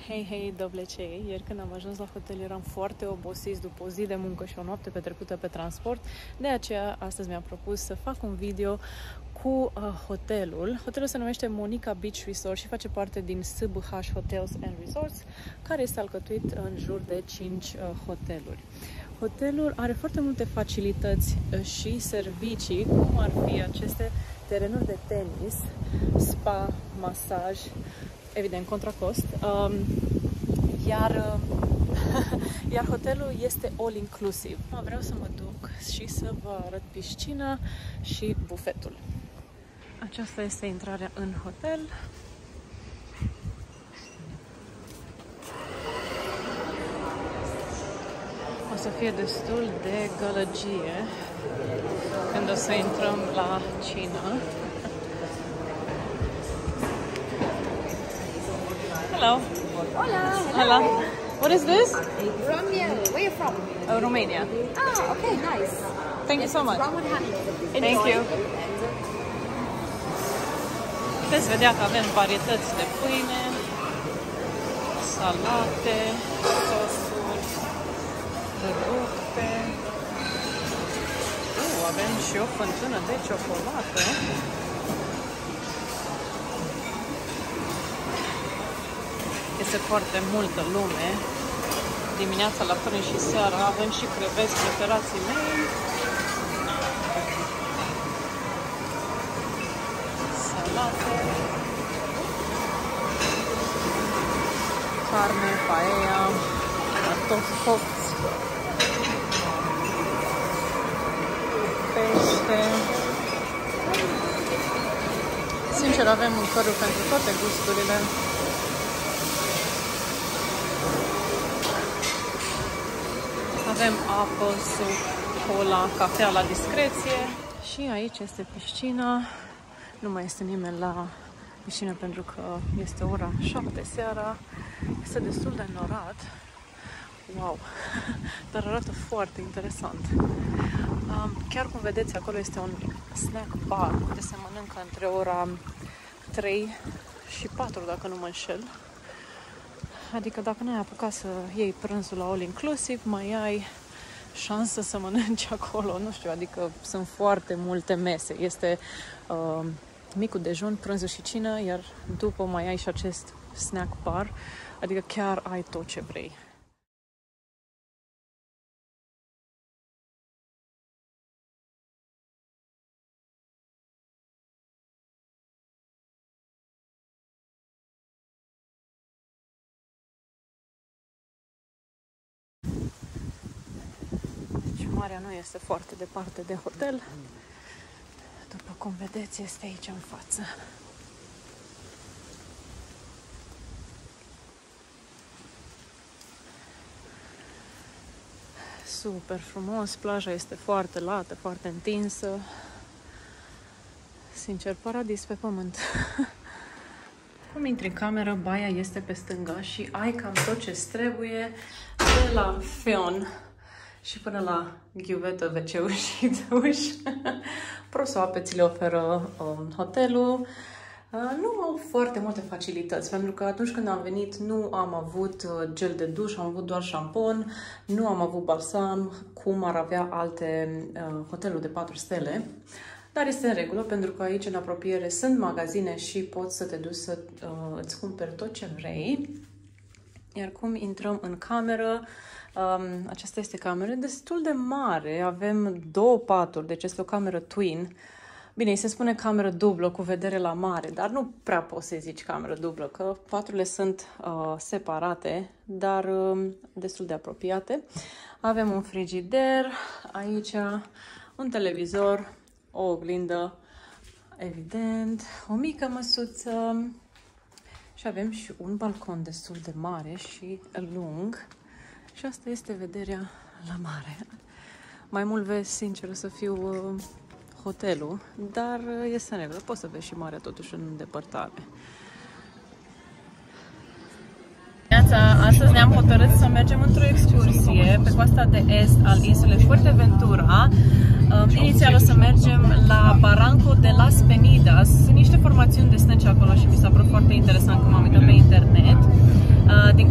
Hei, dovlecei! Ieri când am ajuns la hotel eram foarte obosiți după o zi de muncă și o noapte petrecută pe transport. De aceea, astăzi mi-am propus să fac un video cu hotelul. Hotelul se numește Monica Beach Resort și face parte din SBH Hotels and Resorts, care este alcătuit în jur de 5 hoteluri. Hotelul are foarte multe facilități și servicii, cum ar fi aceste terenuri de tenis, spa, masaj, evident contra cost, iar hotelul este all inclusiv. Vreau să mă duc și să vă arăt piscina și bufetul. Aceasta este intrarea în hotel. O să fie destul de gălăgie când o să intrăm la cină. Hello. Hola. Hello. What is this? Romeo. Where are you from? Oh, Romania. Ah, okay, nice. Thank you so much. Ramen honey. Thank you. Puteți vedea că avem varietăți de pâine, salate, sosuri, fructe. Avem și o fântână de ciocolată. Este foarte multă lume. Dimineața la prânz și seara avem și creveți preferații mei. Salate. Carne, paella, cartofi copți. Pește. Sincer, avem mâncăruri pentru toate gusturile. Avem apă, suc, cola, cafea la discreție. Și aici este piscina. Nu mai este nimeni la piscină pentru că este ora 7 seara. Este destul de înnorat. Wow! Dar arată foarte interesant. Chiar cum vedeți, acolo este un snack bar unde se mănâncă între ora 3 și 4, dacă nu mă înșel. Adică dacă n-ai apucat să iei prânzul la all inclusiv, mai ai șansă să mănânci acolo, nu știu, adică sunt foarte multe mese. Este micul dejun, prânzul și cină, iar după mai ai și acest snack bar, adică chiar ai tot ce vrei. Marea nu este foarte departe de hotel. După cum vedeți, este aici în față. Super frumos, plaja este foarte lată, foarte întinsă. Sincer, paradis pe pământ. Cum intri în cameră, baia este pe stânga și ai cam tot ce trebuie, de la fion și până la ghiuvetă, WC-uri și duș. Prosoape ți le oferă hotelul. Nu au foarte multe facilități, pentru că atunci când am venit nu am avut gel de duș, am avut doar șampon, nu am avut balsam, cum ar avea alte hoteluri de 4 stele. Dar este în regulă, pentru că aici în apropiere sunt magazine și poți să te duci să îți cumperi tot ce vrei. Iar cum intrăm în cameră, aceasta este cameră destul de mare, avem 2 paturi, deci este o cameră twin. Bine, îi se spune cameră dublă cu vedere la mare, dar nu prea poți să zici cameră dublă, că paturile sunt separate, dar destul de apropiate. Avem un frigider, aici un televizor, o oglindă, evident, o mică măsuță și avem și un balcon destul de mare și lung. Și asta este vederea la mare. Mai mult vezi, sincer să fiu, hotelul, dar este în regulă. Poți să vezi și marea totuși în îndepărtare. Astăzi ne-am hotărât să mergem într-o excursie pe coasta de est al insulei Fuerteventura. Inițial o să mergem la Barranco de las Penedias. Sunt niște formațiuni de stânci acolo și mi s-a părut foarte interesant cum am uitat pe internet. Din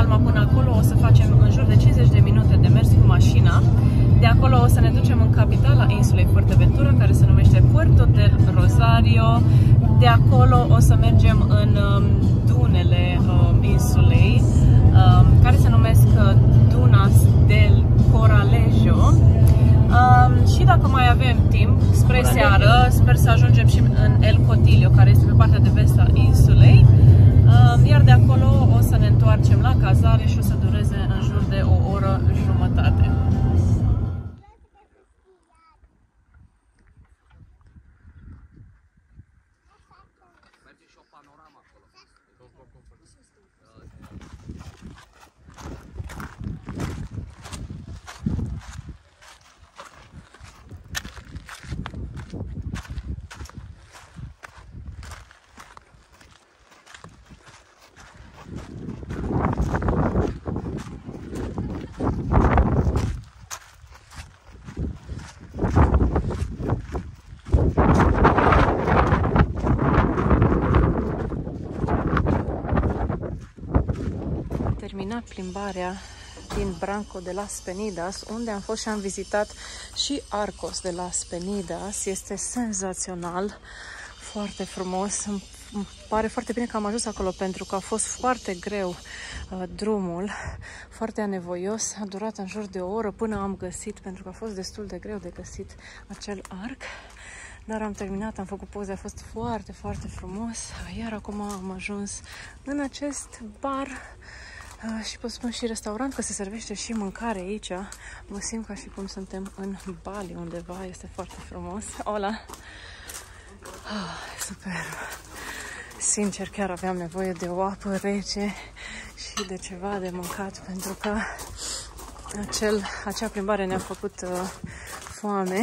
Palma până acolo o să facem în jur de 50 de minute de mers cu mașina. De acolo o să ne ducem în capitala insulei Fuerteventura, care se numește Puerto del Rosario. De acolo o să mergem în dunele insulei, care se numesc Dunas del Coralejo. Și dacă mai avem timp, spre seară, sper să ajungem și în El Cotillo, care este pe partea de vest a insulei. Iar de acolo o să ne întoarcem la cazare și o să dureze în jur de o oră jumătate. Terminat plimbarea din Branco de las Penidas, unde am fost și am vizitat și Arcos de las Penidas. Este senzațional, foarte frumos. Îmi pare foarte bine că am ajuns acolo, pentru că a fost foarte greu drumul, foarte anevoios. A durat în jur de o oră până am găsit, pentru că a fost destul de greu de găsit acel arc. Dar am terminat, am făcut poze, a fost foarte, foarte frumos. Iar acum am ajuns în acest bar și pot spune și restaurant, că se servește și mâncare aici. Mă simt ca și cum suntem în Bali undeva, este foarte frumos. Hola! Super! Sincer, chiar aveam nevoie de o apă rece și de ceva de mâncat, pentru că acea plimbare ne-a făcut foame.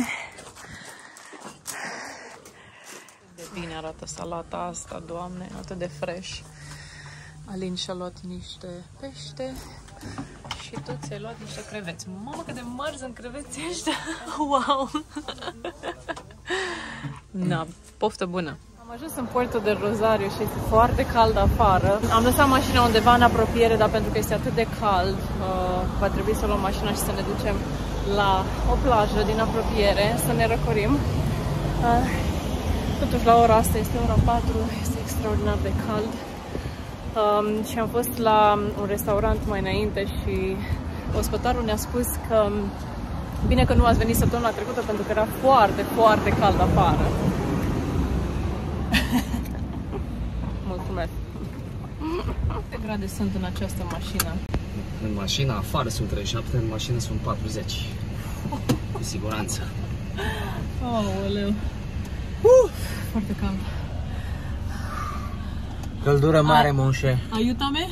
De bine arată salata asta, Doamne, atât de fresh. Alin și-a luat niște pește și tu ți-ai luat niște creveți. Mamă, cât de mari sunt creveții ăștia! Wow! Na, poftă bună! Am ajuns în Puerto del Rosario și este foarte cald afară. Am lăsat mașina undeva în apropiere, dar pentru că este atât de cald, va trebui să luăm mașina și să ne ducem la o plajă din apropiere, să ne răcorim. Totuși, la ora asta este ora 4, este extraordinar de cald. Și am fost la un restaurant mai înainte și ospătarul ne-a spus că bine că nu ați venit săptămâna trecută, pentru că era foarte, foarte cald afară. Mulțumesc! Câte grade sunt în această mașină? În mașină afară sunt 37, în mașină sunt 40. Cu siguranță. Aoleu! Foarte cald. Căldură mare, monșe. Aiutame?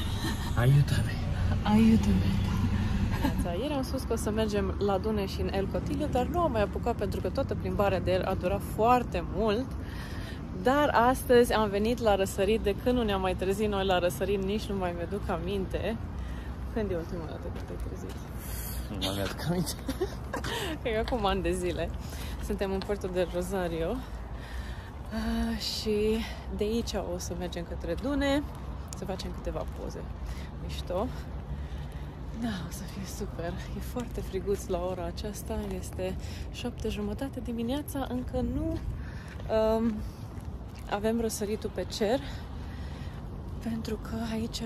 Aiutame. Aiutame. Ieri am spus că o să mergem la Dune și în El Cotillo, dar nu am mai apucat, pentru că toată plimbarea de el a durat foarte mult. Dar astăzi am venit la răsărit. De când nu ne-am mai trezit noi la răsărit, nici nu mai mi-aduc aminte. Când e ultima dată când te-ai trezit? Nu mai mi-aduc aminte. Cred că acum ani de zile. Suntem în Puerto del Rosario. Și de aici o să mergem către Dune, să facem câteva poze mișto. Da, o să fie super. E foarte friguț la ora aceasta, este 7:30 dimineața, încă nu avem răsăritul pe cer, pentru că aici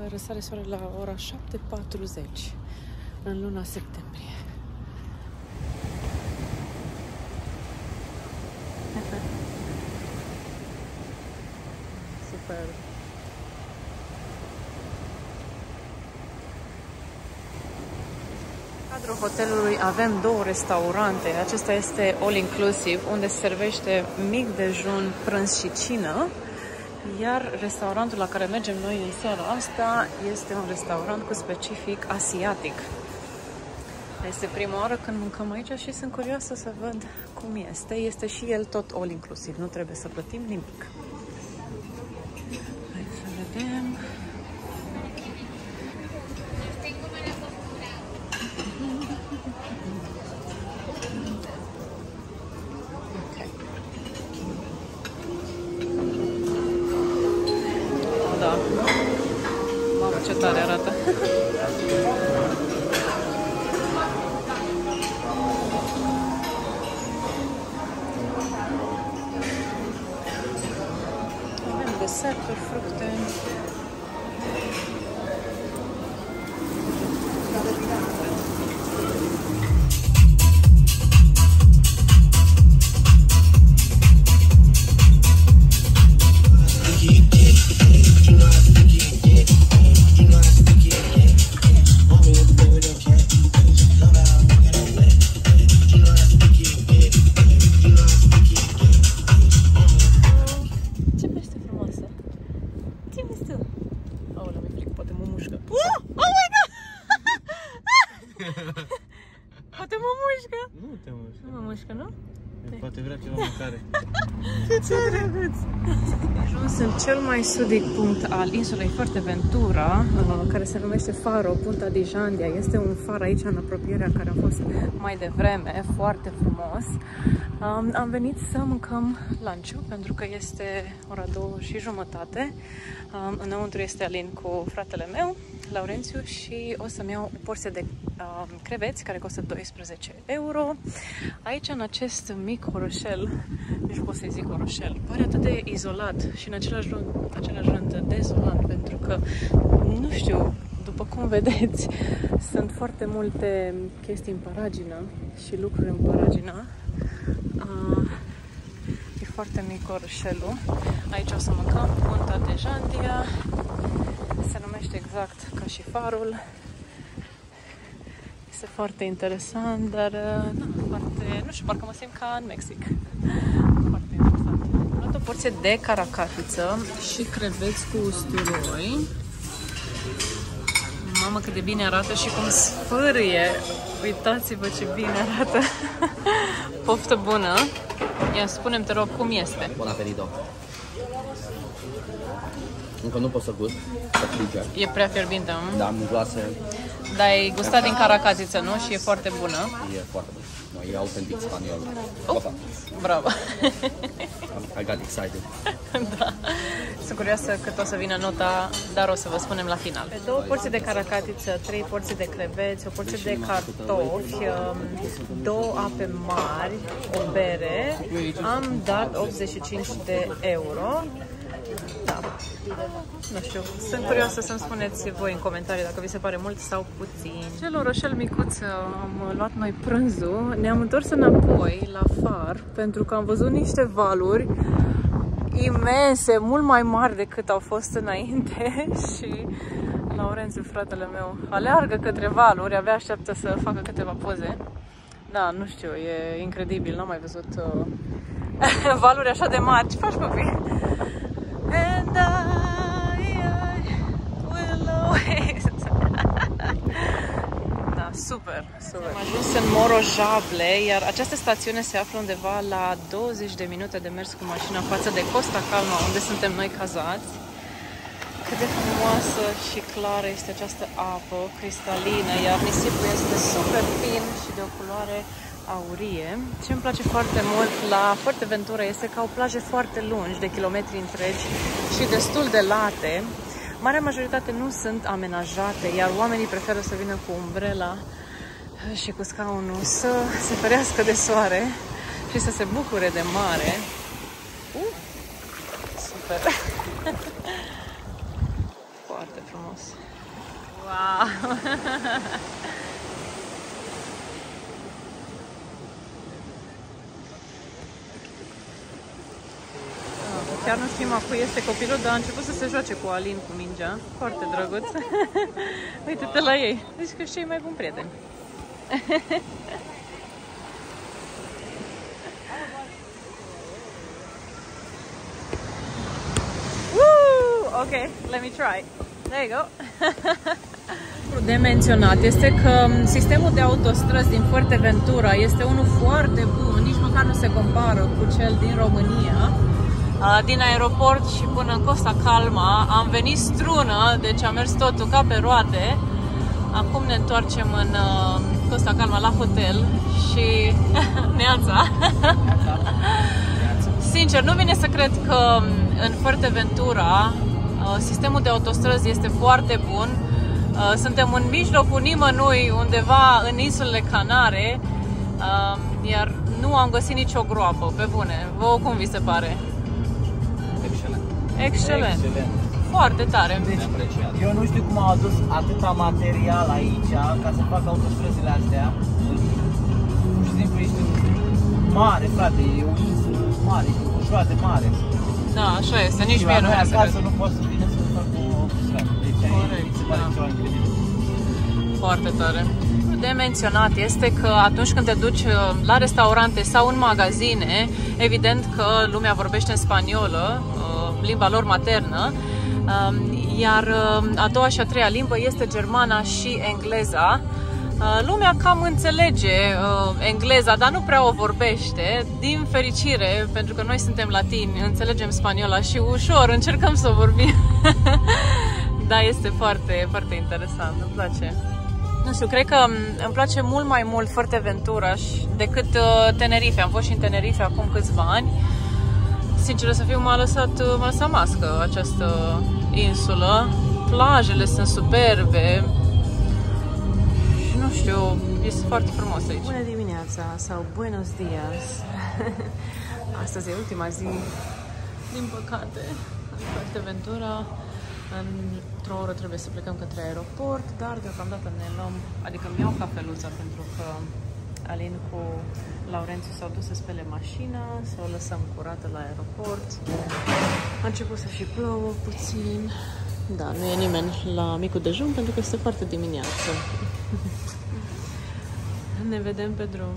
răsare soarele la ora 7:40 în luna septembrie. Super. În cadrul hotelului avem două restaurante. Acesta este all inclusive, unde se servește mic dejun, prânz și cină. Iar restaurantul la care mergem noi în seara asta este un restaurant cu specific asiatic. Este prima oară când mâncăm aici și sunt curioasă să văd cum este. Este și el tot all inclusiv, nu trebuie să plătim nimic. Hai să vedem. ce tare arată. Avem deserturi, fructe. Poate mă mușcă? Nu te mușcă. Nu mă mușcă, nu? Poate vrea ceva mâncare. Ce drăguț! Ajuns în cel mai sudic punct al insulei Fuerteventura, care se numește Faro, Punta di Jandia. Este un far aici în apropierea care a fost mai devreme, foarte frumos. Am venit să mâncăm lunch-ul pentru că este ora 2:30. Înăuntru este Alin cu fratele meu, Laurențiu, și o să-mi iau o porție de creveți care costă 12 euro. Aici, în acest mic orășel, nici pot să-i zic orășel, pare atât de izolat și în același rând dezolant, pentru că, nu știu, după cum vedeți, sunt foarte multe chestii în paragină și lucruri în paragină. E foarte mic orășelul. Aici o să mâncăm Punta de Jandia. Se numește exact ca și farul. Este foarte interesant, dar foarte, nu știu, parcă mă simt ca în Mexic. Foarte interesant. Am luat o porție de caracatiță și creveți cu usturoi. Mamă, cât de bine arată și cum sfârâie. Uitați-vă ce bine arată. Poftă bună. Ia, spune-mi, te rog, cum este? Bun apetito. Încă nu pot să gust, să frige. E prea fierbinte, nu? Da, mijoasă. Dar ai gustat din caracatiță, nu? Și e foarte bună. E foarte bun. No, e autentic spaniol. Opa. Bravo! I got excited. Da. Sunt curioasă cât o să vină nota, dar o să vă spunem la final. Pe 2 porții de caracatiță, 3 porții de creveți, o porție de cartofi, 2 ape mari, o bere, am dat 85 de euro. Da. Nu știu, sunt curioasă să-mi spuneți voi în comentarii dacă vi se pare mult sau puțin. Cel orășel micuț, am luat noi prânzul, ne-am întors înapoi la far pentru că am văzut niște valuri imense, mult mai mari decât au fost înainte și Laurențiu, fratele meu, aleargă către valuri, abia așteaptă să facă câteva poze. Da, nu știu, e incredibil, n-am mai văzut valuri așa de mari. Ce faci, copii? And I will always... Da, super, super. Am ajuns în Morojable, iar această stațiune se află undeva la 20 de minute de mers cu mașina față de Costa Calma, unde suntem noi cazați. Cât de frumoasă și clară este această apă cristalină, iar nisipul este super fin și de o culoare aurie. Ce îmi place foarte mult la Fuerteventura este că au plaje foarte lungi, de kilometri întregi și destul de late. Marea majoritate nu sunt amenajate, iar oamenii preferă să vină cu umbrela și cu scaunul să se ferească de soare și să se bucure de mare. Super! Foarte frumos! Wow! Chiar nu știm a cui este copilul, dar a început să se joace cu Alin cu mingea. Foarte drăguț. Uite-te la ei. Zici că și cei mai buni prieteni. Woo! Ok, let me try. There you go. De menționat este că sistemul de autostrăzi din Fuerteventura este unul foarte bun, nici măcar nu se compară cu cel din România. Din aeroport și până în Costa Calma am venit strună, deci a mers totul ca pe roate. Acum ne întoarcem în Costa Calma la hotel și neața. Sincer, nu vine să cred că în Fuerteventura Sistemul de autostrăzi este foarte bun. Suntem în mijlocul nimănui, undeva în insulele Canare, iar nu am găsit nicio groapă, pe bune. Vouă cum vi se pare? Excelent. Excelent. Foarte tare. Deci, eu nu știu cum au adus atâta material aici ca să facă autostrăzile astea. Pur și simplu ești mare, frate, e o insulă mare, e o joadă mare. Da, așa este, nici mie nu mi-e acasă nu pot să vină să fac o autostradă. Deci aici se pare ceva incredibil. Foarte tare. De menționat este că atunci când te duci la restaurante sau în magazine, evident că lumea vorbește în spaniolă, limba lor maternă, iar a doua și a treia limbă este germana și engleza. Lumea cam înțelege engleza, dar nu prea o vorbește. Din fericire, pentru că noi suntem latini, înțelegem spaniola și ușor încercăm să o vorbim. Da, este foarte, foarte interesant, îmi place. Nu știu, cred că îmi place mult mai mult Fuerteventura decât Tenerife. Am fost și în Tenerife acum câțiva ani. Sincer să fiu, m-a lăsat mască această insulă. Plajele sunt superbe. Și nu știu, este foarte frumos aici. Bună dimineața sau buenos dias. Astăzi e ultima zi, din păcate, în Fuerteventura. Într-o oră trebuie să plecăm către aeroport, dar deocamdată ne luăm, adică îmi iau cafeluța pentru că Alin cu Laurențiu s-au dus să spele mașina, să o lăsăm curată la aeroport. A început să și plouă puțin. Da, nu e nimeni la micul dejun pentru că este foarte dimineață. Ne vedem pe drum.